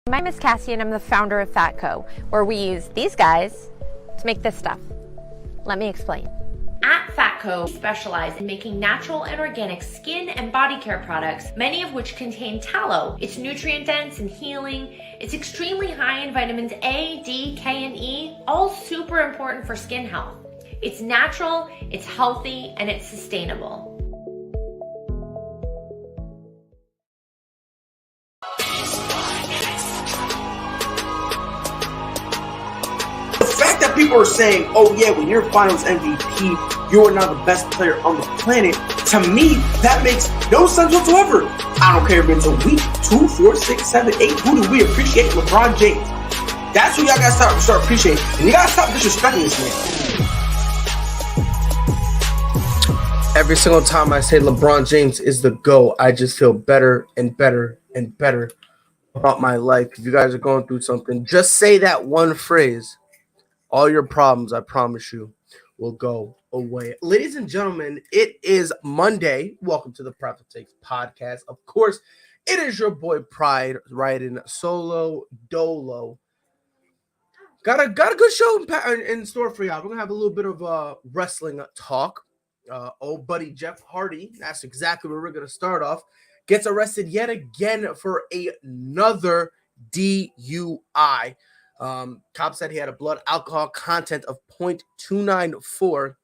My name is Cassie and I'm the founder of Fatco, where we use these guys to make this stuff. Let me explain. At Fatco, we specialize in making natural and organic skin and body care products, many of which contain tallow. It's nutrient dense and healing. It's extremely high in vitamins A, D, K, and E, all super important for skin health. It's natural, it's healthy, and it's sustainable. The fact that people are saying, oh yeah, when you're finals MVP, you are now the best player on the planet, to me, that makes no sense whatsoever. I don't care if it's a week, 2, 4, 6, 7, 8. Who do we appreciate? LeBron James. That's who y'all gotta start appreciating. And you gotta stop disrespecting this man. Every single time I say LeBron James is the GOAT, I just feel better and better and better about my life. If you guys are going through something, just say that one phrase. All your problems, I promise you, will go away. Ladies and gentlemen, it is Monday. Welcome to the Prideful podcast. Of course, it is your boy Pride riding solo dolo. Got a good show in store for y'all. We're gonna have a little bit of wrestling talk. Old buddy Jeff Hardy, that's exactly where we're gonna start off, gets arrested yet again for another DUI. Cop said he had a blood alcohol content of 0.294.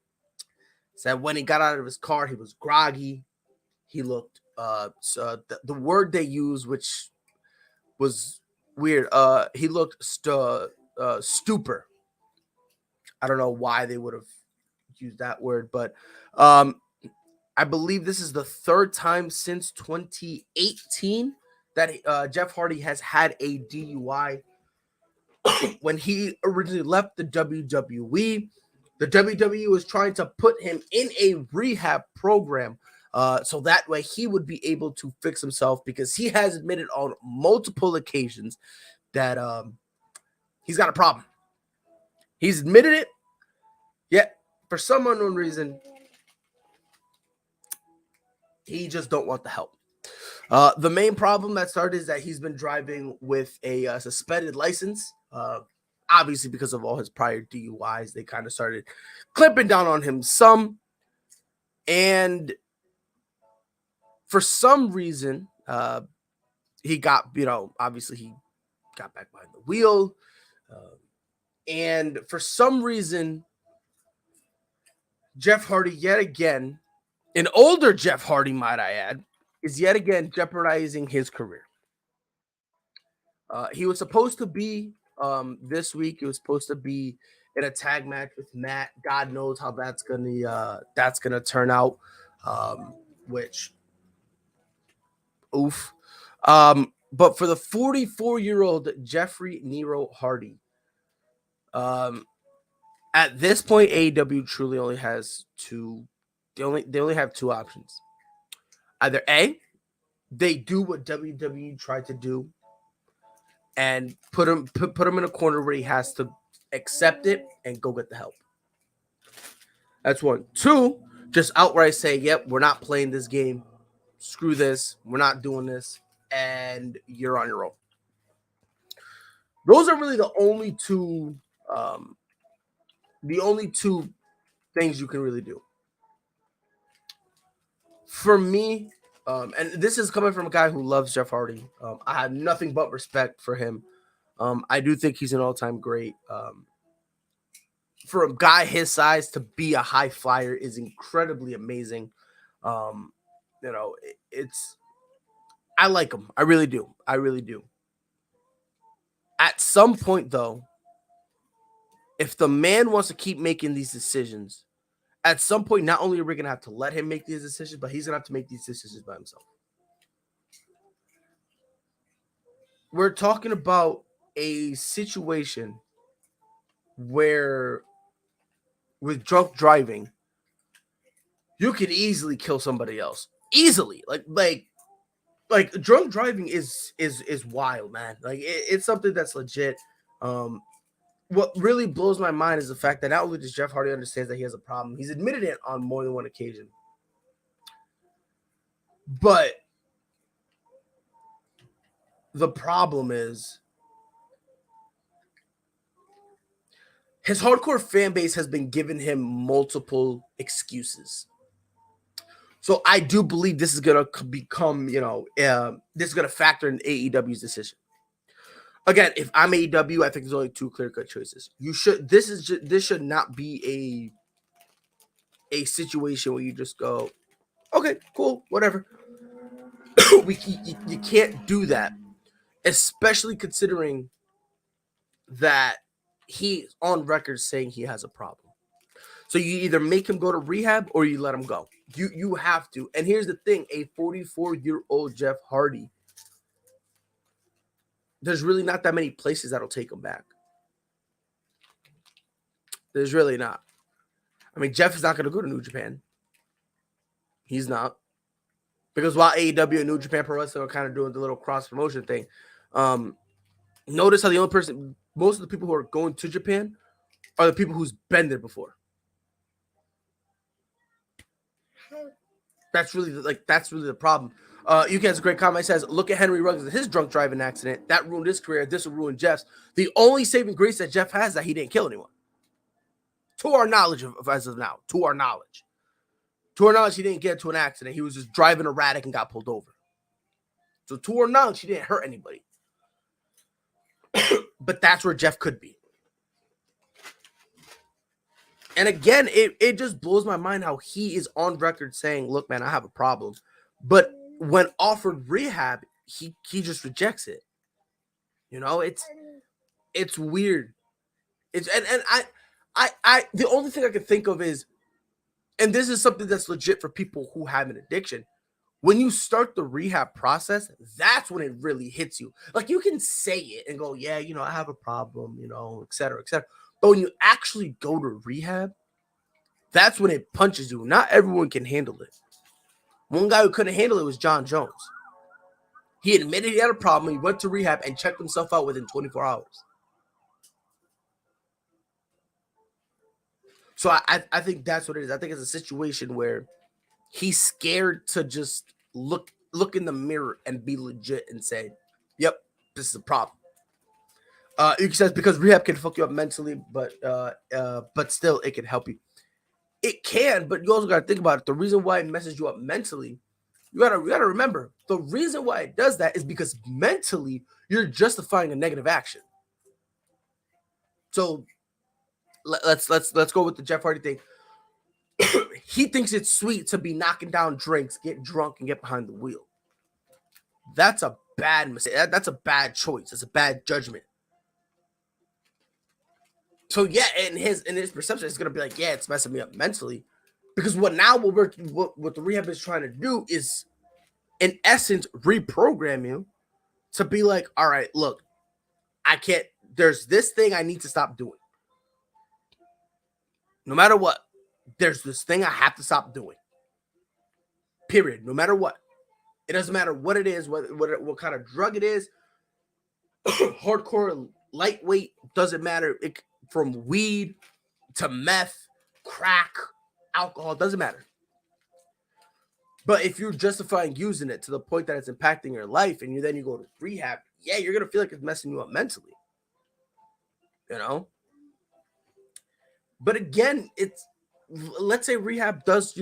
Said when he got out of his car, he was groggy. He looked, the word they used, which was weird, he looked stupor. I don't know why they would have used that word, but I believe this is the third time since 2018 that Jeff Hardy has had a DUI. When he originally left the WWE was trying to put him in a rehab program so that way he would be able to fix himself, because he has admitted on multiple occasions that he's got a problem. He's admitted it, yet for some unknown reason, he just don't want the help. The main problem that started is that he's been driving with a suspended license. Obviously, because of all his prior DUIs, they kind of started clamping down on him some. And for some reason, he got, obviously he got back behind the wheel. And for some reason, Jeff Hardy, yet again, an older Jeff Hardy, might I add, is yet again jeopardizing his career. He was supposed to be this week. He was supposed to be in a tag match with Matt. God knows how that's gonna turn out. Which, oof. But for the 44-year-old Jeffrey Nero Hardy, at this point, AEW truly only has two. They only have two options. Either A, they do what WWE tried to do and put him in a corner where he has to accept it and go get the help. That's one. Two, just outright say, yep, we're not playing this game. Screw this. We're not doing this. And you're on your own. Those are really the only two things you can really do. For me, and this is coming from a guy who loves Jeff Hardy. I have nothing but respect for him. I do think he's an all-time great. For a guy his size to be a high flyer is incredibly amazing. It's I like him. I really do. I really do. At some point, though, if the man wants to keep making these decisions, at some point, not only are we going to have to let him make these decisions, but he's going to have to make these decisions by himself. We're talking about a situation where, with drunk driving, you could easily kill somebody else. Easily. Like drunk driving is wild, man. Like it's something that's legit. What really blows my mind is the fact that not only does Jeff Hardy understands that he has a problem, he's admitted it on more than one occasion. But the problem is his hardcore fan base has been giving him multiple excuses. So I do believe this is going to become, this is going to factor in AEW's decision. Again, if I'm AEW, I think there's only two clear-cut choices. This should not be a situation where you just go, okay, cool, whatever. You can't do that, especially considering that he's on record saying he has a problem. So you either make him go to rehab or you let him go. You have to. And here's the thing, a 44-year-old Jeff Hardy, there's really not that many places that'll take him back. There's really not. I mean, Jeff is not going to go to New Japan. He's not. Because while AEW and New Japan Pro Wrestling are kind of doing the little cross-promotion thing, notice how the only person, most of the people who are going to Japan are the people who's been there before. That's really the problem. You has a great comment. It says, look at Henry Ruggs and his drunk driving accident. That ruined his career. This will ruin Jeff's. The only saving grace that Jeff has is that he didn't kill anyone. To our knowledge as of now. To our knowledge, he didn't get into an accident. He was just driving erratic and got pulled over. So to our knowledge, he didn't hurt anybody. But that's where Jeff could be. And again, it just blows my mind how he is on record saying, look, man, I have a problem. But when offered rehab, he just rejects it. It's weird. It's and I the only thing I can think of is, and this is something that's legit for people who have an addiction. When you start the rehab process, that's when it really hits you. Like, you can say it and go, yeah, I have a problem, et cetera, et cetera. But when you actually go to rehab, that's when it punches you. Not everyone can handle it. One guy who couldn't handle it was John Jones. He admitted he had a problem. He went to rehab and checked himself out within 24 hours. So I think that's what it is. I think it's a situation where he's scared to just look in the mirror and be legit and say, yep, this is a problem. He says because rehab can fuck you up mentally, but still it can help you. It can, but you also got to think about it. The reason why it messes you up mentally, you gotta remember, the reason why it does that is because mentally you're justifying a negative action. So let's go with the Jeff Hardy thing. He thinks it's sweet to be knocking down drinks, get drunk, and get behind the wheel. That's a bad mistake. That's a bad choice. It's a bad judgment. So yeah, in his perception, it's gonna be like, yeah, it's messing me up mentally, because what the rehab is trying to do is, in essence, reprogram you to be like, all right, look, I can't. There's this thing I need to stop doing. No matter what, there's this thing I have to stop doing. Period. No matter what, it doesn't matter what it is, what kind of drug it is, hardcore, lightweight, doesn't matter. From weed to meth, crack, alcohol, doesn't matter. But if you're justifying using it to the point that it's impacting your life, and then you go to rehab, yeah, you're gonna feel like it's messing you up mentally. But again, let's say rehab does,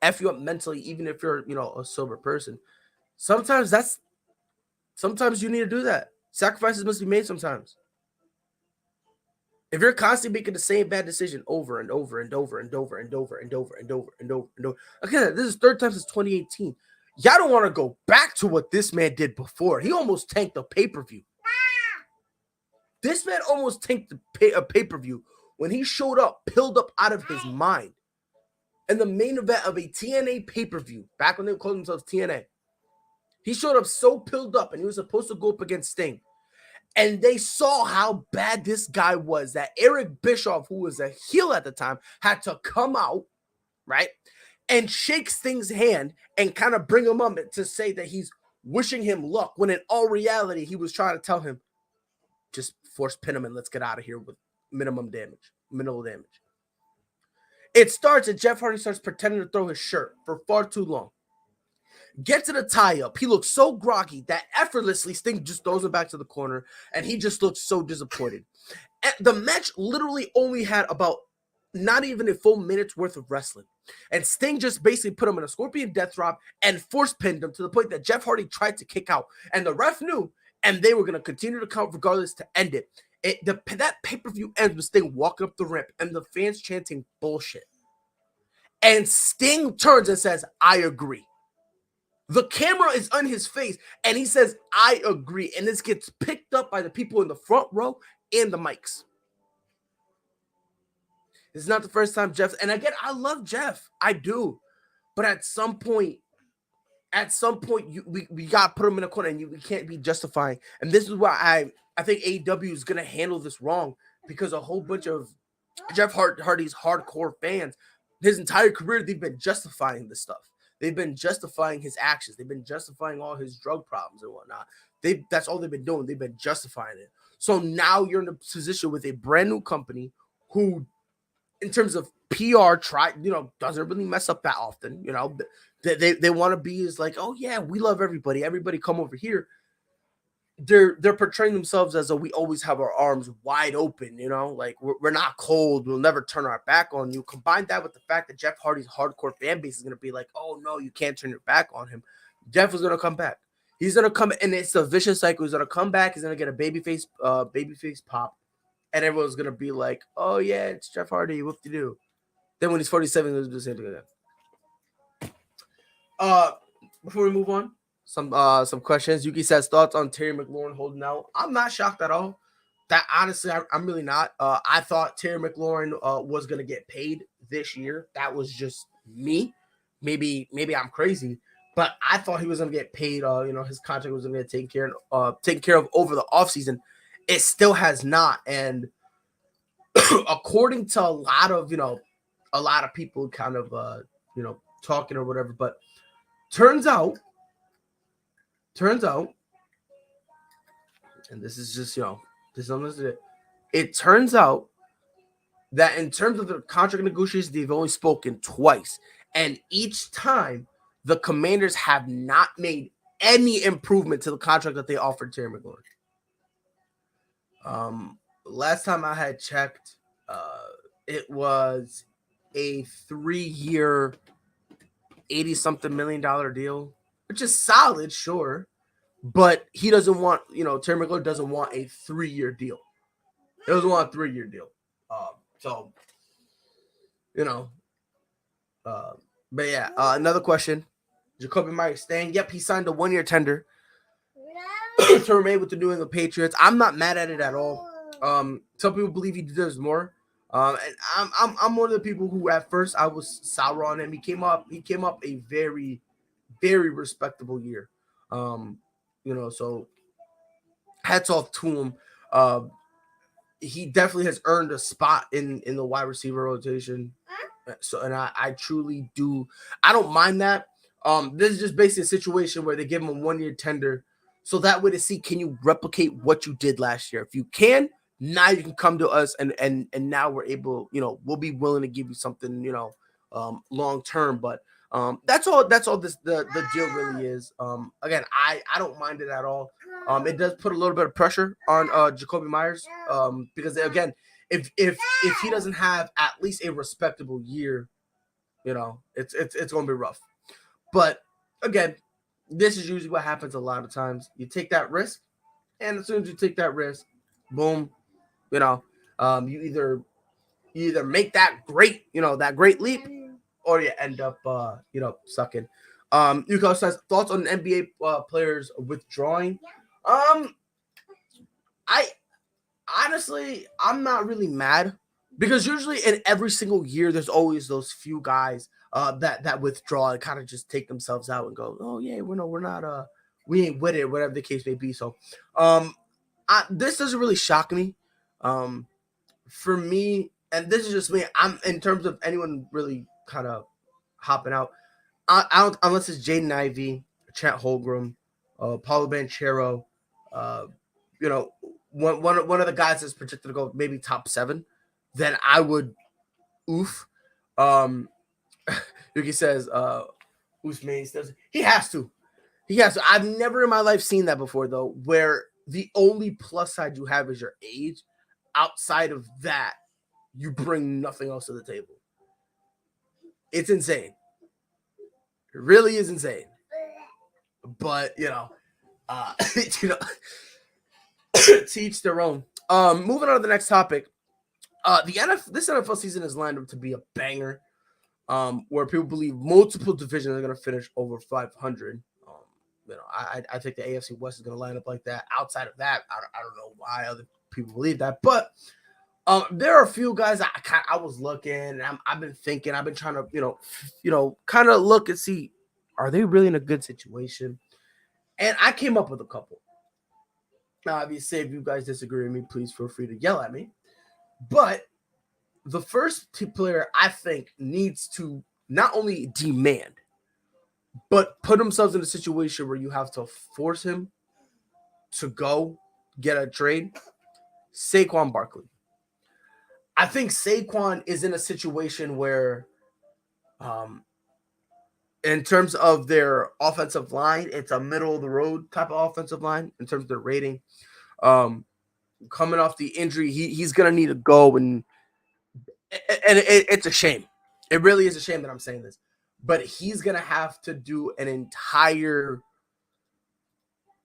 F you up mentally, even if you're, a sober person. Sometimes you need to do that. Sacrifices must be made sometimes. If you're constantly making the same bad decision over and over and over and over and over and over and over and over and over. Again, this is third time since 2018. Y'all don't want to go back to what this man did before. He almost tanked the pay-per-view. This man almost tanked a pay-per-view when he showed up, pilled up out of his mind. In the main event of a TNA pay-per-view, back when they called themselves TNA, he showed up so pilled up, and he was supposed to go up against Sting. And they saw how bad this guy was, that Eric Bischoff, who was a heel at the time, had to come out, right, and shake Sting's hand and kind of bring him up to say that he's wishing him luck, when in all reality, he was trying to tell him, just force pin him and let's get out of here with minimal damage. It starts and Jeff Hardy starts pretending to throw his shirt for far too long. Get to the tie-up. He looks so groggy that effortlessly Sting just throws him back to the corner, and he just looks so disappointed. The match literally only had about not even a full minute's worth of wrestling. And Sting just basically put him in a scorpion death drop and force pinned him to the point that Jeff Hardy tried to kick out. And the ref knew, and they were going to continue to count regardless to end it. That pay-per-view ends with Sting walking up the ramp and the fans chanting bullshit. And Sting turns and says, I agree. The camera is on his face, and he says, I agree. And this gets picked up by the people in the front row and the mics. This is not the first time Jeff, and again, I love Jeff. I do. But at some point, we got to put him in a corner, and we can't be justifying. And this is why I think AEW is going to handle this wrong, because a whole bunch of Jeff Hardy's hardcore fans, his entire career, they've been justifying this stuff. They've been justifying his actions. They've been justifying all his drug problems and whatnot. That's all they've been doing. They've been justifying it. So now you're in a position with a brand new company who, in terms of PR, doesn't really mess up that often. They want to be is like, oh yeah, we love everybody. Everybody come over here. They're portraying themselves as though we always have our arms wide open, like we're not cold. We'll never turn our back on you. Combine that with the fact that Jeff Hardy's hardcore fan base is going to be like, oh no, you can't turn your back on him. Jeff is going to come back. He's going to come, and it's a vicious cycle. He's going to come back. He's going to get a babyface pop, and everyone's going to be like, oh yeah, it's Jeff Hardy. Whoop-de-doo. Then when he's 47, he'll do the same thing again. Before we move on, some questions. Yuki says, thoughts on Terry McLaurin holding out? I'm not shocked at all. That honestly, I'm really not. I thought Terry McLaurin was gonna get paid this year. That was just me. Maybe I'm crazy, but I thought he was gonna get paid. His contract was gonna get taken care of over the offseason. It still has not, and according to a lot of people kind of talking or whatever, but turns out, and this is just, it turns out that in terms of the contract negotiations, they've only spoken twice. And each time, the Commanders have not made any improvement to the contract that they offered Terry McLaurin. Last time I had checked, it was a 3-year, $80-something million deal, which is solid, sure. But he doesn't want, Terry McLaurin doesn't want a 3-year deal. He doesn't want a 3-year deal. But yeah, another question. Jacoby Myers staying. Yep, he signed a 1-year tender to remain with the New England Patriots. I'm not mad at it at all. Some people believe he deserves more. And I'm one of the people who at first I was sour on him. He came up a very, very respectable year. So hats off to him. He definitely has earned a spot in the wide receiver rotation. So, and I truly do. I don't mind that. This is just basically a situation where they give him a 1-year tender, so that way to see, can you replicate what you did last year? If you can, now you can come to us, and now we're able, we'll be willing to give you something, long term. But that's all the deal really is. Again, I don't mind it at all. It does put a little bit of pressure on Jacoby Myers, because again, if he doesn't have at least a respectable year, it's going to be rough. But again, this is usually what happens a lot of times. You take that risk, and as soon as you take that risk, boom, you either make that great leap, or you end up sucking. Yuko says, thoughts on NBA players withdrawing? I honestly, I'm not really mad, because usually in every single year there's always those few guys that withdraw and kind of just take themselves out and go, oh yeah, we're not we ain't with it, whatever the case may be. So this doesn't really shock me. For me, and this is just me, I'm in terms of anyone really kind of hopping out, I don't, unless it's Jaden Ivey, Chet Holmgren, Paulo Banchero, one of the guys that's projected to go maybe top 7, then I would oof. Yuki says, Usman says he has to. I've never in my life seen that before, though, where the only plus side you have is your age. outside of that, you bring nothing else to the table. It's insane. It really is insane. But you know, you know, teach their own. Moving on to the next topic. This NFL season is lined up to be a banger. Where people believe multiple divisions are going to finish over 500. I think the AFC West is going to line up like that. Outside of that, I don't know why other people believe that, but there are a few guys I was looking, and I've been thinking, I've been trying to, kind of look and see, are they really in a good situation? And I came up with a couple. Now, obviously, if you guys disagree with me, please feel free to yell at me. But the first player I think needs to not only demand, but put themselves in a situation where you have to force him to go get a trade, Saquon Barkley. I think Saquon is in a situation where, in terms of their offensive line, it's a middle of the road type of offensive line in terms of their rating. Coming off the injury, he's gonna need to go, and it's a shame. It really is a shame that I'm saying this, but he's gonna have to do an entire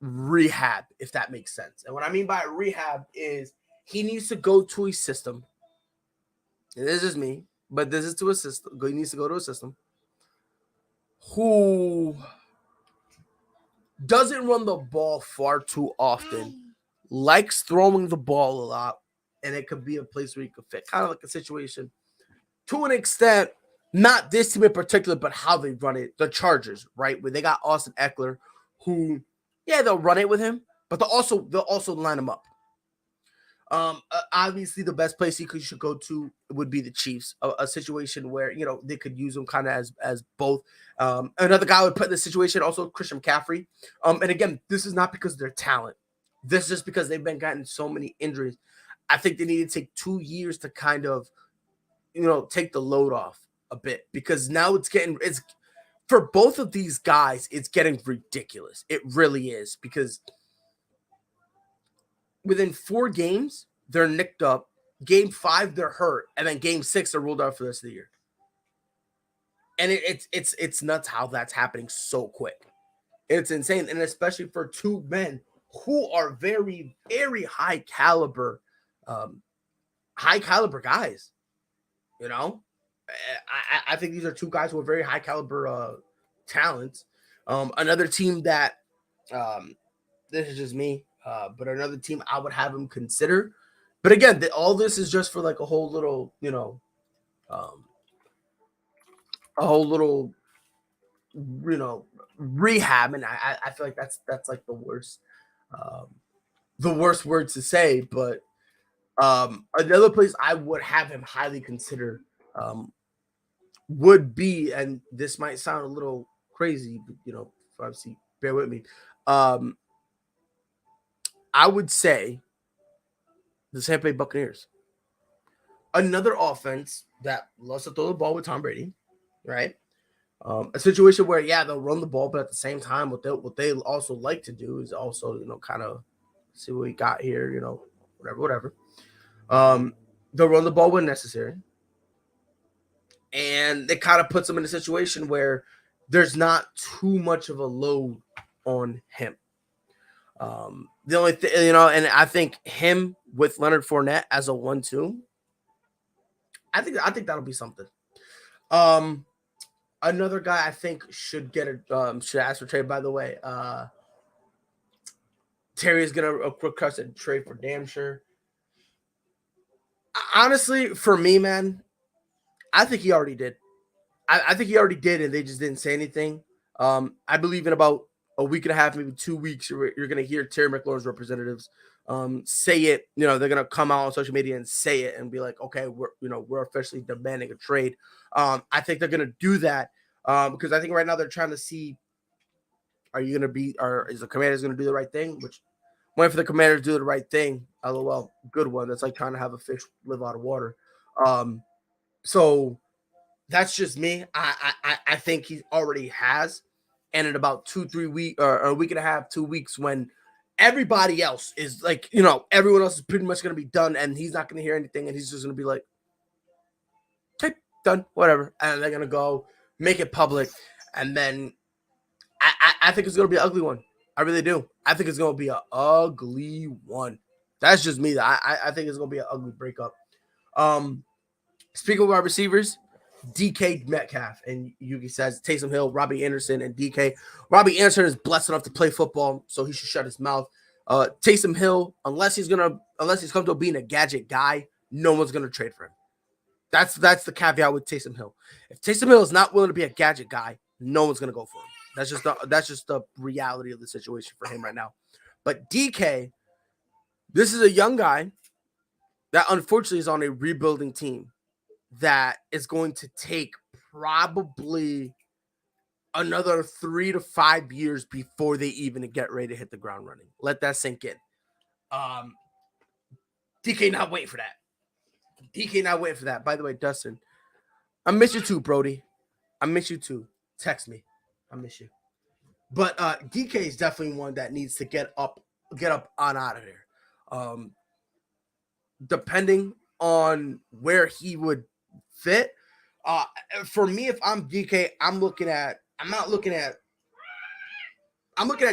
rehab, if that makes sense. And what I mean by rehab is he needs to go to a system. And this is me, but this is to a system. He needs to go to a system who doesn't run the ball far too often, likes throwing the ball a lot, and it could be a place where you could fit, kind of like a situation to an extent, not this team in particular, but how they run it. The Chargers, right? Where they got Austin Eckler, who, yeah, they'll run it with him, but they'll also line him up. Obviously, the best place he should go to would be the Chiefs, a situation where they could use him kind of as both. Another guy I would put in this situation also Christian McCaffrey. And again, this is not because of their talent. This is just because they've been gotten so many injuries. I think they need to take 2 years to kind of, take the load off a bit, because now it's for both of these guys, it's getting ridiculous. It really is, because within 4 games, they're nicked up. Game 5, they're hurt, and then game 6, they're ruled out for the rest of the year. And it's nuts how that's happening so quick. It's insane, and especially for 2 men who are very, very high caliber guys. I think these are 2 guys who are very high caliber talents. Another team that this is just me. But another team I would have him consider. But again, all this is just for like a whole little, rehab. And I feel like that's like the worst word to say. But another place I would have him highly consider would be, and this might sound a little crazy, but obviously bear with me. I would say the Tampa Bay Buccaneers. Another offense that loves to throw the ball with Tom Brady, right? A situation where, yeah, they'll run the ball, but at the same time, what they also like to do is also, kind of see what we got here, whatever. They'll run the ball when necessary. And it kind of puts them in a situation where there's not too much of a load on him. The only thing, and I think him with Leonard Fournette as a 1-2, I think that'll be something. Another guy I think should should ask for trade. By the way, Terry is gonna request a trade for damn sure. Honestly, for me, man, I think he already did. I think he already did, and they just didn't say anything. I believe in about a week and a half, maybe 2 weeks, you're going to hear Terry McLaurin's representatives say it. They're going to come out on social media and say it and be like, okay, we're officially demanding a trade. I think they're going to do that because I think right now they're trying to see, is the Commanders going to do the right thing? Which, waiting for the Commanders to do the right thing. LOL, good one. That's like trying to have a fish live out of water. So that's just me. I think he already has. And in about 2-3 weeks or a week and a half, 2 weeks, when everybody else is like, everyone else is pretty much going to be done, and he's not going to hear anything, and he's just going to be like, okay, done, whatever. And they're going to go make it public. And then I think it's going to be an ugly one. I really do. I think it's going to be an ugly one. That's just me. I think it's going to be an ugly breakup. Speaking of wide receivers, DK Metcalf, and Yugi says Taysom Hill, Robbie Anderson, and DK. Robbie Anderson is blessed enough to play football, so he should shut his mouth. Taysom Hill, unless he's comfortable being a gadget guy, no one's gonna trade for him. That's the caveat with Taysom Hill. If Taysom Hill is not willing to be a gadget guy, no one's gonna go for him. That's just the reality of the situation for him right now. But DK, this is a young guy that unfortunately is on a rebuilding team that is going to take probably another 3 to 5 years before they even get ready to hit the ground running. Let that sink in. DK not waiting for that. DK not waiting for that. By the way, Dustin, I miss you too, Brody. I miss you too. Text me. I miss you. But DK is definitely one that needs to get up on out of there. Depending on where he would fit. For me, if I'm DK, I'm looking at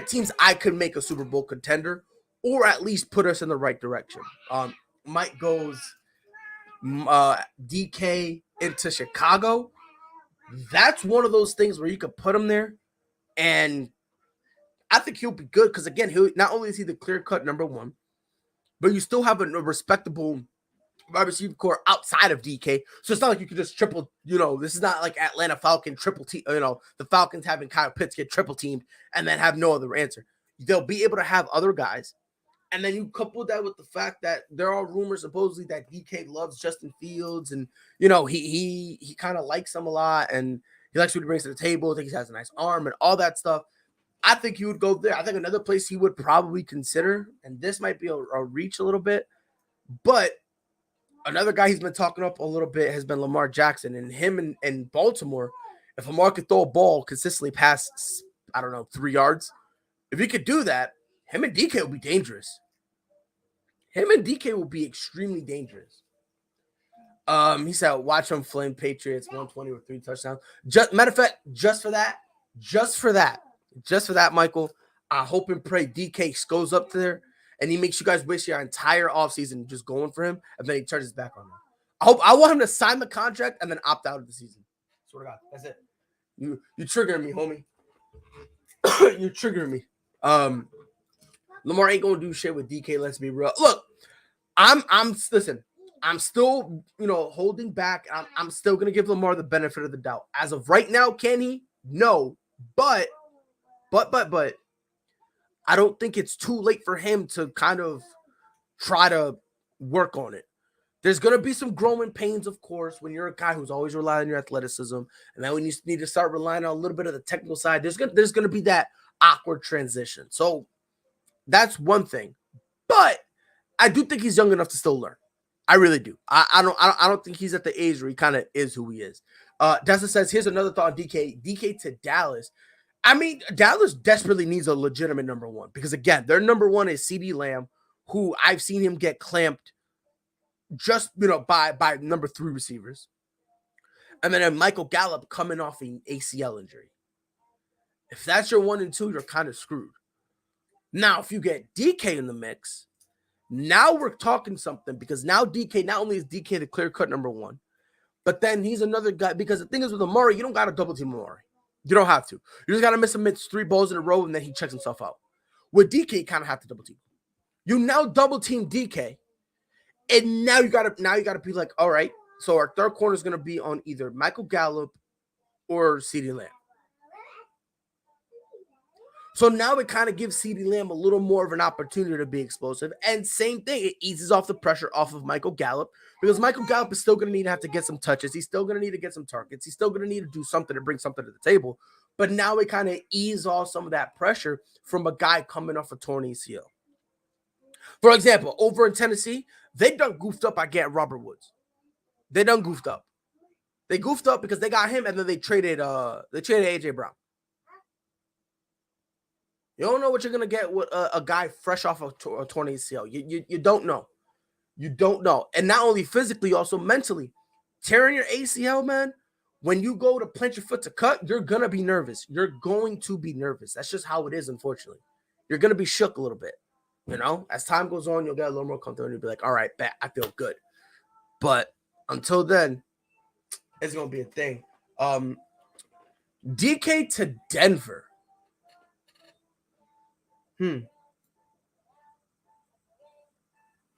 teams I could make a Super Bowl contender, or at least put us in the right direction. Mike goes DK into Chicago. That's one of those things where you could put him there, and I think he'll be good because, again, not only is he the clear-cut number one, but you still have a respectable wide receiver core outside of DK. So it's not like you could just triple, this is not like Atlanta Falcon triple team, the Falcons having Kyle Pitts get triple teamed and then have no other answer. They'll be able to have other guys. And then you couple that with the fact that there are rumors supposedly that DK loves Justin Fields, and he kind of likes him a lot, and he likes what he brings to the table. I think he has a nice arm and all that stuff. I think he would go there. I think another place he would probably consider, and this might be a reach a little bit, but another guy he's been talking up a little bit has been Lamar Jackson, and him in Baltimore. If Lamar could throw a ball consistently past, 3 yards, if he could do that, him and DK will be dangerous. Him and DK will be extremely dangerous. He said, watch him flame Patriots 120 with 3 touchdowns. Matter of fact, just for that, Michael, I hope and pray DK goes up there and he makes you guys waste your entire offseason just going for him, and then he turns his back on him. I want him to sign the contract and then opt out of the season. Swear to God, that's it. You triggering me, homie. You're triggering me. Lamar ain't gonna do shit with DK. Let's be real. Look, listen. I'm still, holding back. I'm still gonna give Lamar the benefit of the doubt. As of right now, can he? No, but I don't think it's too late for him to kind of try to work on it. There's going to be some growing pains, of course, when you're a guy who's always relied on your athleticism. And then when you need to start relying on a little bit of the technical side, there's going to be that awkward transition. So that's one thing. But I do think he's young enough to still learn. I really do. I don't think he's at the age where he kind of is who he is. Dessa says, here's another thought on DK. DK to Dallas. I mean, Dallas desperately needs a legitimate number one because, again, their number one is CeeDee Lamb, who I've seen him get clamped just, by number 3 receivers. And then Michael Gallup coming off an ACL injury. If that's your 1 and 2, you're kind of screwed. Now, if you get DK in the mix, now we're talking something, because now DK, not only is DK the clear-cut number 1, but then he's another guy, because the thing is with Amari, you don't got to double team Amari. You don't have to. You just got to miss him 3 balls in a row, and then he checks himself out. With DK, you kind of have to double team. You now double team DK, and now you gotta be like, all right, so our third corner is gonna be on either Michael Gallup or CeeDee Lamb. So now it kind of gives CeeDee Lamb a little more of an opportunity to be explosive. And same thing, it eases off the pressure off of Michael Gallup, because Michael Gallup is still going to need to have to get some touches. He's still going to need to get some targets. He's still going to need to do something to bring something to the table. But now it kind of eases off some of that pressure from a guy coming off a torn ACL. For example, over in Tennessee, they done goofed up by getting Robert Woods. They done goofed up. They goofed up because they got him, and then they traded AJ Brown. You don't know what you're gonna get with a guy fresh off of a torn ACL. You don't know. You don't know. And not only physically, also mentally. Tearing your ACL, man, when you go to plant your foot to cut, you're going to be nervous. You're going to be nervous. That's just how it is, unfortunately. You're going to be shook a little bit. You know, as time goes on, you'll get a little more comfortable and you'll be like, all right, bet, I feel good. But until then, it's going to be a thing. DK to Denver.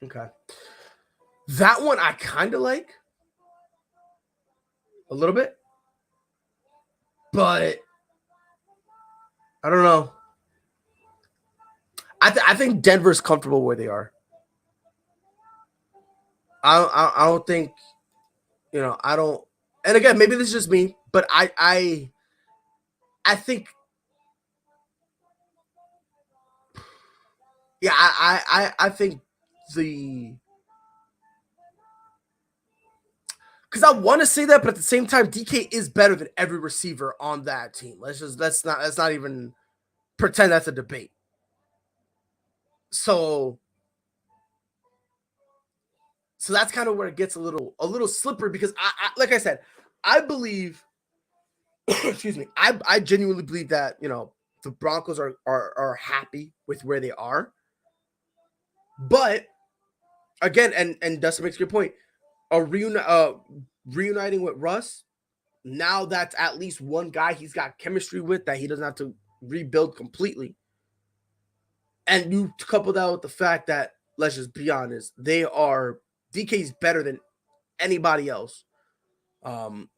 Okay. That one I kind of like a little bit, but I don't know. I think Denver's comfortable where they are. I don't think, you know, I don't. And again, maybe this is just me, but I think, yeah, I think the, because I want to say that, but at the same time, DK is better than every receiver on that team. Let's not even pretend that's a debate. So that's kind of where it gets a little slippery, because I like I said, I believe excuse me, I genuinely believe that, you know, the Broncos are happy with where they are. But again, and Dustin makes a good point. Reuniting with Russ, now that's at least one guy he's got chemistry with that he doesn't have to rebuild completely. And you couple that with the fact that, let's just be honest, DK's better than anybody else in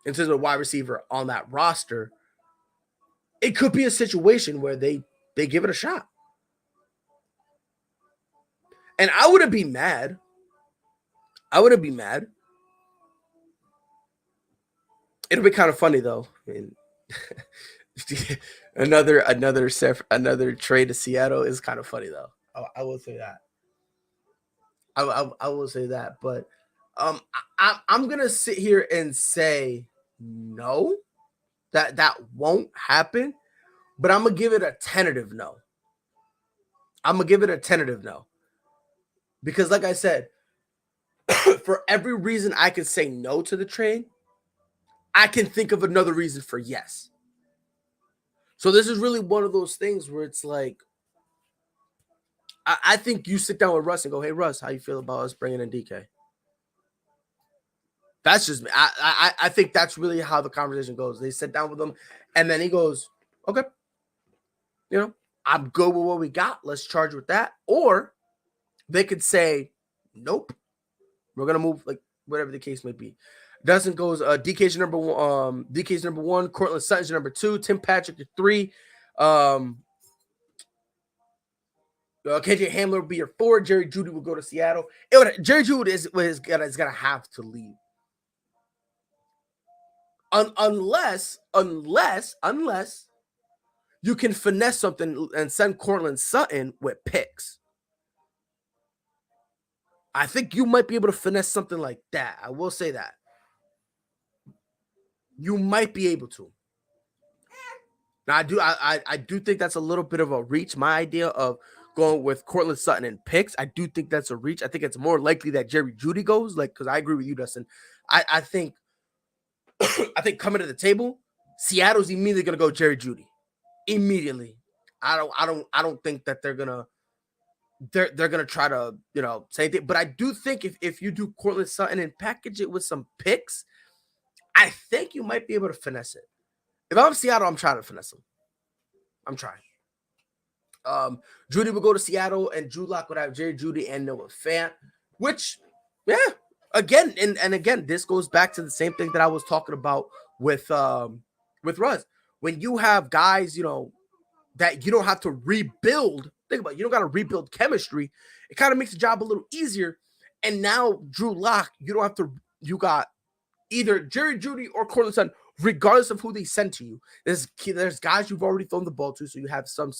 terms of wide receiver on that roster. It could be a situation where they give it a shot. And I wouldn't be mad. It'll be kind of funny though. I mean, another trade to Seattle is kind of funny though. I will say that. I will say that, but I'm gonna sit here and say no, that won't happen. But I'm gonna give it a tentative no. Because, like I said, for every reason I could say no to the trade, I can think of another reason for yes. So this is really one of those things where it's like, I think you sit down with Russ and go, "Hey, Russ, how you feel about us bringing in DK?" That's just me. I think that's really how the conversation goes. They sit down with him, and then he goes, "Okay, you know, I'm good with what we got. Let's charge with that." Or they could say, "Nope, we're gonna move," like whatever the case may be. Dustin goes, DK's your number one. DK's number one. Cortland Sutton's your number two. Tim Patrick your three. KJ Hamler will be your four. Jerry Jeudy will go to Seattle. Jerry Jeudy is gonna have to leave. Unless you can finesse something and send Cortland Sutton with picks. I think you might be able to finesse something like that. I will say that. You might be able to. Now, I do think that's a little bit of a reach. My idea of going with Cortland Sutton and picks, I do think that's a reach. I think it's more likely that Jerry Jeudy goes, like, because I agree with you, Dustin. I think I think coming to the table, Seattle's immediately gonna go Jerry Jeudy. Immediately. I don't think that they're gonna try to, you know, say anything. But I do think if you do Cortland Sutton and package it with some picks, I think you might be able to finesse it. If I'm Seattle, I'm trying to finesse them. I'm trying. Jeudy will go to Seattle, and Drew Lock would have Jerry Jeudy and Noah Fant, which, yeah, again, and again, this goes back to the same thing that I was talking about with Russ. When you have guys, you know, that you don't have to rebuild. Think about it, you don't got to rebuild chemistry. It kind of makes the job a little easier. And now Drew Lock, you don't have to. You got either Jerry Jeudy or Cortland Sutton, regardless of who they send to you. There's guys you've already thrown the ball to, so you have some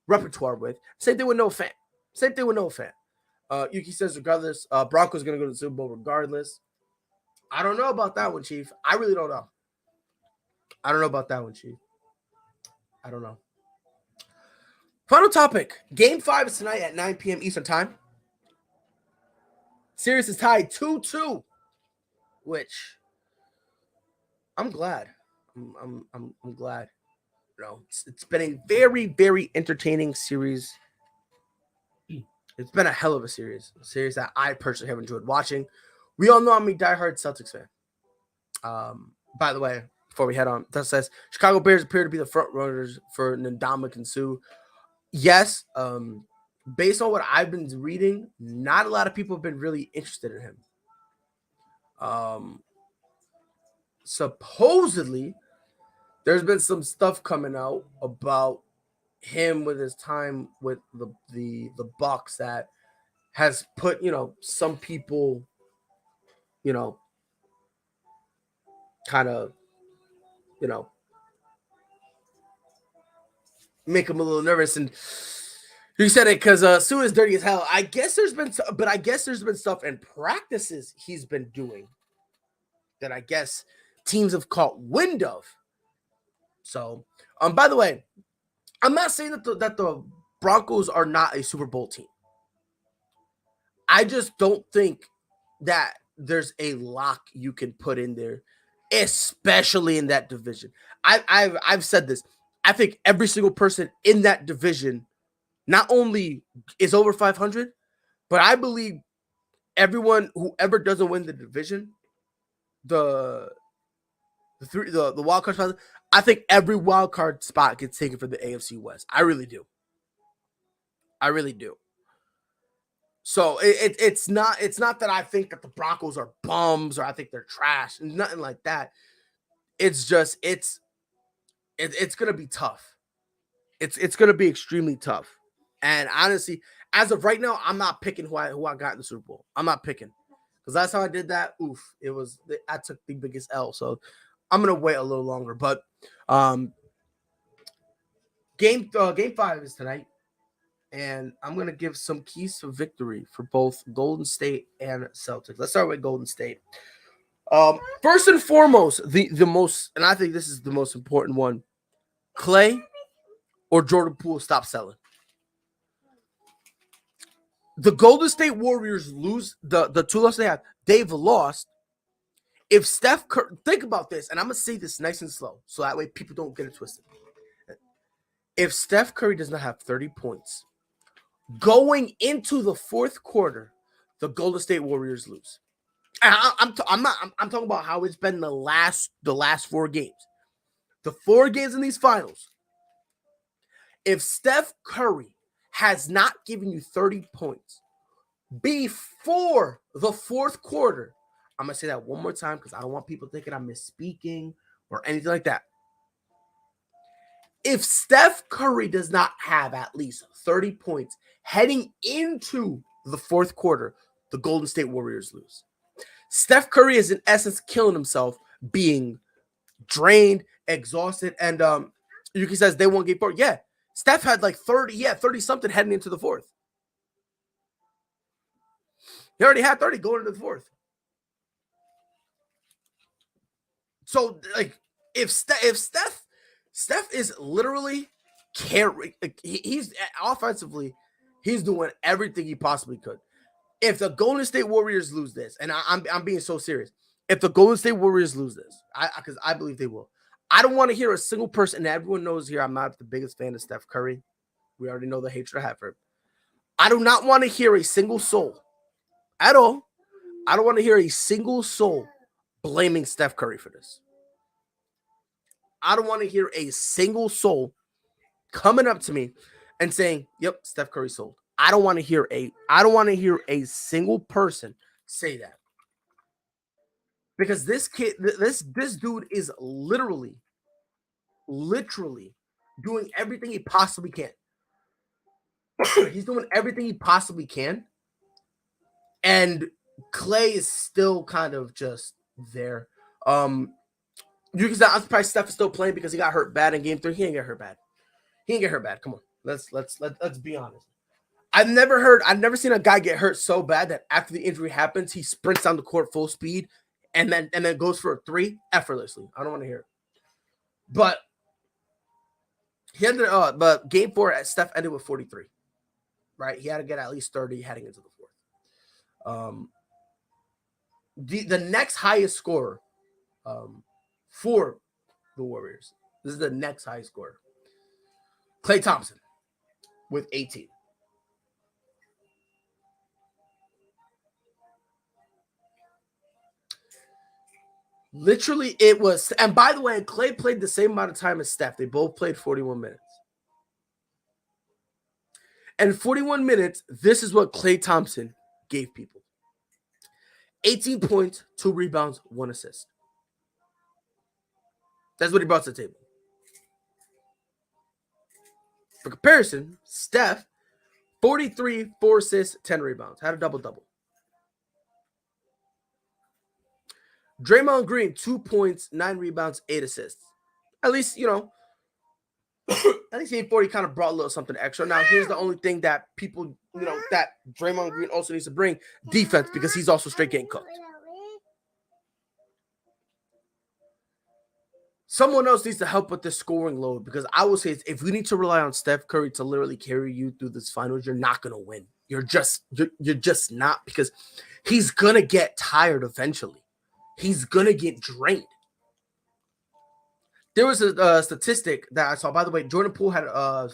repertoire with. Same thing with Noah Fant. Yuki says regardless, Broncos going to go to the Super Bowl regardless. I don't know about that one, Chief. I really don't know. I don't know about that one, Chief. I don't know. Final topic. Game 5 is tonight at 9 p.m. Eastern Time. Series is tied 2-2, which I'm glad. I'm glad. You know, it's been a very, very entertaining series. It's been a hell of a series that I personally have enjoyed watching. We all know I'm a diehard Celtics fan. By the way, before we head on, that says Chicago Bears appear to be the front runners for Ndamukong Suh. Yes, based on what I've been reading, not a lot of people have been really interested in him. Supposedly, there's been some stuff coming out about him with his time with the Bucks that has put, some people, kind of, make him a little nervous. And you said it because Sue is dirty as hell. I guess there's been stuff in practices he's been doing that I guess teams have caught wind of. So, by the way, I'm not saying that the Broncos are not a Super Bowl team. I just don't think that there's a lock you can put in there, especially in that division. I've said this. I think every single person in that division not only is over 500, but I believe whoever doesn't win the division, the wild card spot, I think every wild card spot gets taken for the AFC West. I really do. So it's not that I think that the Broncos are bums or I think they're trash. Nothing like that. It's just it's gonna be tough. It's gonna be extremely tough. And honestly, as of right now, I'm not picking who I got in the Super Bowl. I'm not picking because last time I did that, I took the biggest L. So I'm gonna wait a little longer. But game 5 is tonight. And I'm going to give some keys to victory for both Golden State and Celtics. Let's start with Golden State. First and foremost, the most, and I think this is the most important one, Clay or Jordan Poole stop selling. The Golden State Warriors lose the two losses they have. They've lost. If Steph Curry, think about this, and I'm going to say this nice and slow so that way people don't get it twisted. If Steph Curry does not have 30 points, going into the fourth quarter, the Golden State Warriors lose. And I'm talking about how it's been the last 4 games. The 4 games in these finals. If Steph Curry has not given you 30 points before the fourth quarter, I'm going to say that one more time because I don't want people thinking I'm misspeaking or anything like that. If Steph Curry does not have at least 30 points heading into the fourth quarter, the Golden State Warriors lose. Steph Curry is in essence killing himself, being drained, exhausted, and Yuki says they won't get 4. Yeah, Steph had like 30 something heading into the fourth. He already had 30 going into the fourth. So like if Steph is literally carrying. He's offensively, he's doing everything he possibly could. If the Golden State Warriors lose this, and I'm being so serious, if the Golden State Warriors lose this, because I believe they will, I don't want to hear a single person. And everyone knows here, I'm not the biggest fan of Steph Curry. We already know the hatred I have for him. I do not want to hear a single soul at all. I don't want to hear a single soul blaming Steph Curry for this. I don't want to hear a single soul coming up to me and saying, "Yep, Steph Curry sold." I don't want to hear a single person say that. Because this dude is literally doing everything he possibly can. He's doing everything he possibly can. And Clay is still kind of just there. You can say I'm surprised Steph is still playing because he got hurt bad in game 3. He ain't get hurt bad. Come on. Let's be honest. I've never seen a guy get hurt so bad that after the injury happens, he sprints down the court full speed and then goes for a 3 effortlessly. I don't want to hear it. But He ended but game 4, Steph ended with 43. Right, he had to get at least 30 heading into the fourth. The next highest scorer for the Warriors. This is the next highest scorer. Klay Thompson with 18. Literally, it was. And by the way, Klay played the same amount of time as Steph. They both played 41 minutes. And 41 minutes, this is what Klay Thompson gave people. 18 points, 2 rebounds, 1 assist. That's what he brought to the table. For comparison, Steph, 43, 4 assists, 10 rebounds. Had a double-double. Draymond Green, 2 points, 9 rebounds, 8 assists. At least, at least 840 kind of brought a little something extra. Now, here's the only thing that people, that Draymond Green also needs to bring, defense, because he's also straight getting cooked. Someone else needs to help with this scoring load, because I will say, if we need to rely on Steph Curry to literally carry you through this finals, you're not going to win. You're just not, because he's going to get tired eventually. He's going to get drained. There was a statistic that I saw. By the way, Jordan Poole had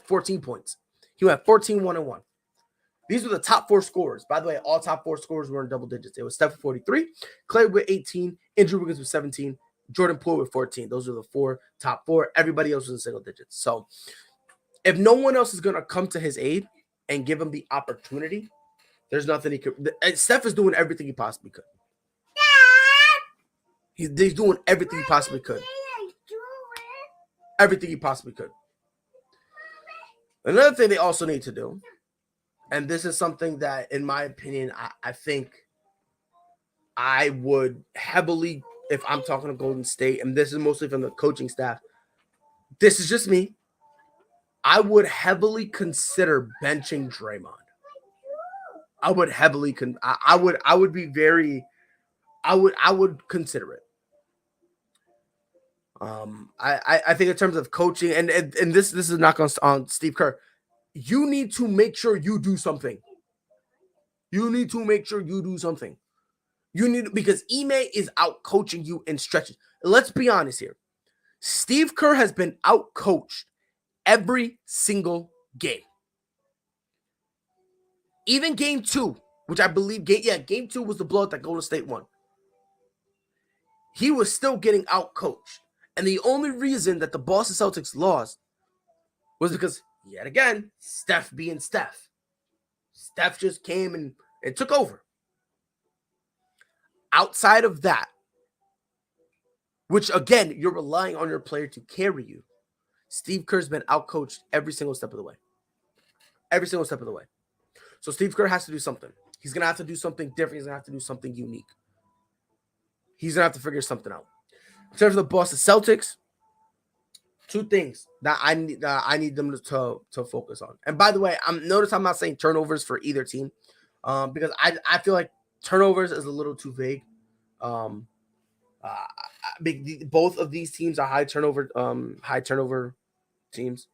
14 points. He went 14, 1 and 1. These were the top 4 scorers. By the way, all top 4 scorers were in double digits. It was Steph with 43, Klay with 18, Andrew Wiggins with 17, Jordan Poole with 14. Those are the top 4. Everybody else was in single digits. So if no one else is going to come to his aid and give him the opportunity, there's nothing he could. Steph is doing everything he possibly could. He's doing everything he possibly could. Everything he possibly could. Another thing they also need to do, and this is something that, in my opinion, I think I would heavily, if I'm talking to Golden State, and this is mostly from the coaching staff, this is just me, I would heavily consider benching Draymond. I would heavily I would be very, I would consider it. I think in terms of coaching, and this is not on Steve Kerr. You need to make sure you do something. You need to make sure you do something. Because Ime is out coaching you and stretching. Let's be honest here. Steve Kerr has been out coached every single game. Even game 2, which I believe game 2 was the blowout that Golden State won. He was still getting out coached. And the only reason that the Boston Celtics lost was because, yet again, Steph being Steph. Steph just came and took over. Outside of that, which, again, you're relying on your player to carry you, Steve Kerr's been outcoached every single step of the way. Every single step of the way. So Steve Kerr has to do something. He's going to have to do something different. He's going to have to do something unique. He's going to have to figure something out. In terms of the Boston Celtics, 2 things that I need them to focus on. And by the way, notice I'm not saying turnovers for either team, because I feel like turnovers is a little too vague. Both of these teams are high turnover teams.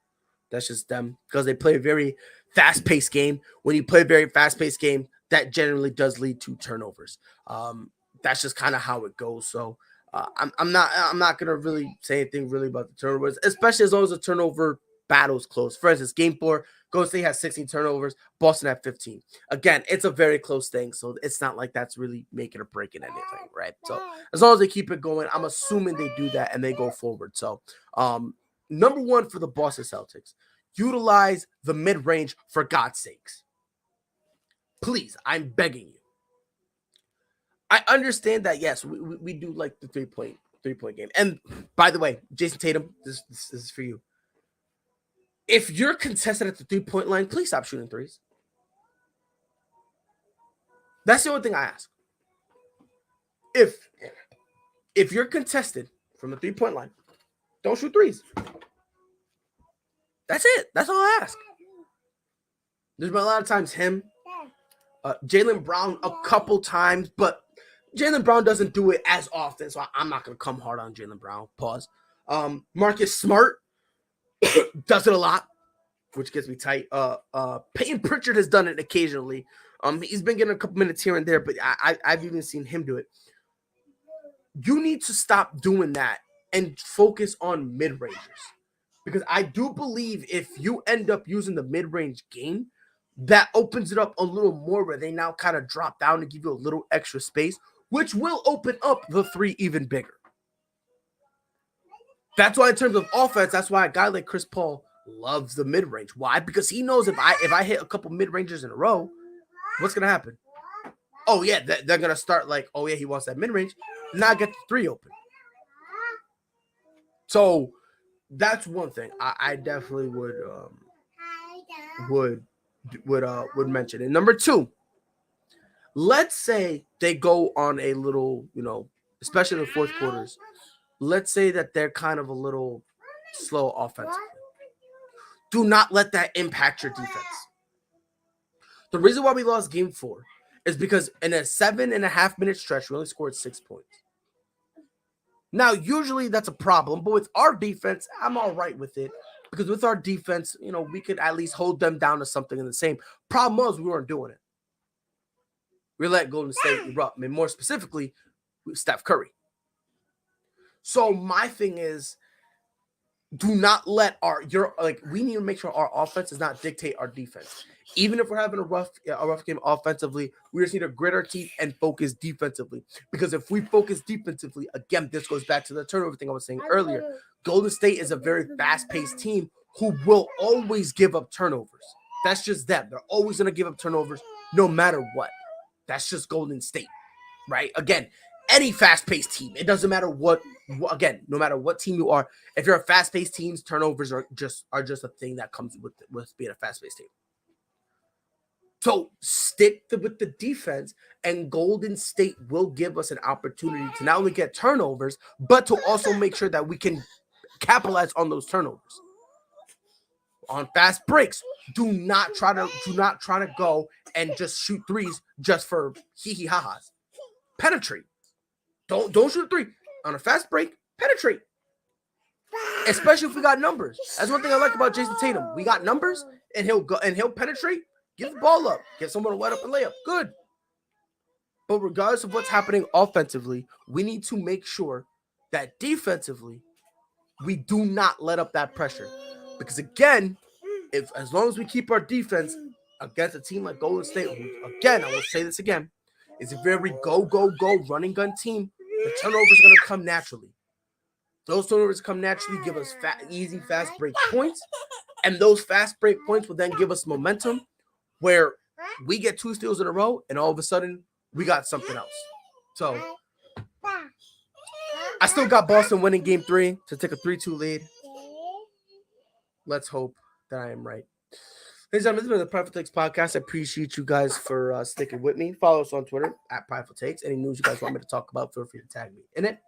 That's just them, because they play a very fast-paced game. When you play a very fast-paced game, that generally does lead to turnovers. That's just kind of how it goes. So I'm not gonna really say anything really about the turnovers, especially as long as the turnover battle's close. For instance, game 4, Golden State has 16 turnovers, Boston had 15. Again, it's a very close thing, so it's not like that's really making or breaking anything, right? So as long as they keep it going, I'm assuming they do that and they go forward. So number 1 for the Boston Celtics, utilize the mid-range for God's sakes. Please, I'm begging you. I understand that, yes, we do like the three-point game. And by the way, Jason Tatum, this is for you. If you're contested at the 3-point line, please stop shooting threes. That's the only thing I ask. If you're contested from the 3-point line, don't shoot threes. That's it. That's all I ask. There's been a lot of times Jaylen Brown a couple times, but Jaylen Brown doesn't do it as often, so I'm not going to come hard on Jaylen Brown. Pause. Marcus Smart, Does it a lot, which gets me tight. Peyton Pritchard has done it occasionally. He's been getting a couple minutes here and there, but I've even seen him do it. You need to stop doing that and focus on mid-rangers. Because I do believe if you end up using the mid-range game, that opens it up a little more where they now kind of drop down to give you a little extra space, which will open up the three even bigger. That's why in terms of offense, that's why a guy like Chris Paul loves the mid-range. Why? Because he knows if I hit a couple mid-rangers in a row, what's going to happen? Oh, yeah, they're going to start like, oh, yeah, he wants that mid-range. Now get the three open. So that's one thing I definitely would mention. And number two, let's say they go on a little, especially in the fourth quarters, let's say that they're kind of a little slow offensively. Do not let that impact your defense. The reason why we lost game 4 is because in a 7.5 minute stretch, we only scored 6 points. Now, usually that's a problem, but with our defense, I'm all right with it because with our defense, we could at least hold them down to something in the same. Problem was we weren't doing it. We let Golden State erupt. I mean, more specifically, Steph Curry. So my thing is, do not let we need to make sure our offense does not dictate our defense. Even if we're having a rough game offensively, we just need to grit our teeth and focus defensively. Because if we focus defensively, again, this goes back to the turnover thing I was saying earlier. Golden State is a very fast-paced team who will always give up turnovers. That's just them. They're always going to give up turnovers no matter what. That's just Golden State, right? Again, any fast-paced team, it doesn't matter no matter what team you are, if you're a fast-paced team, turnovers are just a thing that comes with being a fast-paced team. So stick with the defense, and Golden State will give us an opportunity to not only get turnovers, but to also make sure that we can capitalize on those turnovers. On fast breaks, do not try to go and just shoot threes just for hee ha-has. Penetrate. Don't shoot a three. On a fast break, penetrate. Especially if we got numbers. That's one thing I like about Jason Tatum. We got numbers, and he'll penetrate. Give the ball up. Get someone to wet up and lay up. Good. But regardless of what's happening offensively, we need to make sure that defensively, we do not let up that pressure. Because again, as long as we keep our defense against a team like Golden State, again, I will say this again, is a very go, running gun team, the turnovers are going to come naturally. Those turnovers come naturally, give us easy, fast break points. And those fast break points will then give us momentum where we get 2 steals in a row, and all of a sudden, we got something else. So, I still got Boston winning game 3 to take a 3-2 lead. Let's hope that I am right. Ladies and gentlemen, this has been the Prideful Takes podcast. I appreciate you guys for sticking with me. Follow us on Twitter at Prideful Takes. Any news you guys want me to talk about, feel free to tag me in it.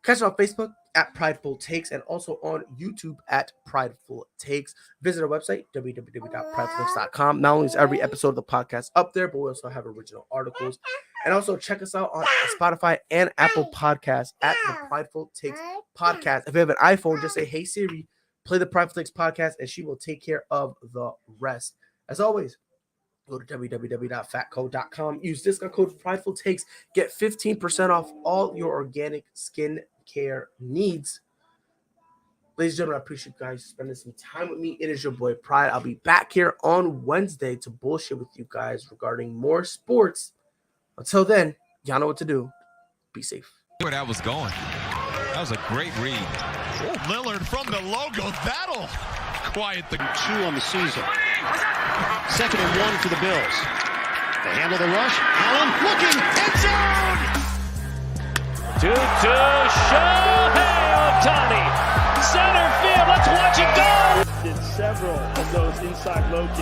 Catch us on Facebook at Prideful Takes and also on YouTube at Prideful Takes. Visit our website, www.pridefultakes.com. Not only is every episode of the podcast up there, but we also have original articles. And also check us out on Spotify and Apple Podcasts at the Prideful Takes podcast. If you have an iPhone, just say, hey Siri, play the Prideful Takes podcast, and she will take care of the rest. As always, go to www.fatco.com. Use discount code Prideful Takes. Get 15% off all your organic skin care needs. Ladies and gentlemen, I appreciate you guys spending some time with me. It is your boy Pride. I'll be back here on Wednesday to bullshit with you guys regarding more sports. Until then, y'all know what to do. Be safe. Where that was going. That was a great read. Oh, Lillard from the logo. That'll quiet the 2 on the season. 2nd and 1 for the Bills. They handle the rush. Allen looking. End zone. To Shohei Ohtani. Center field. Let's watch it go. Did several of those inside low kicks.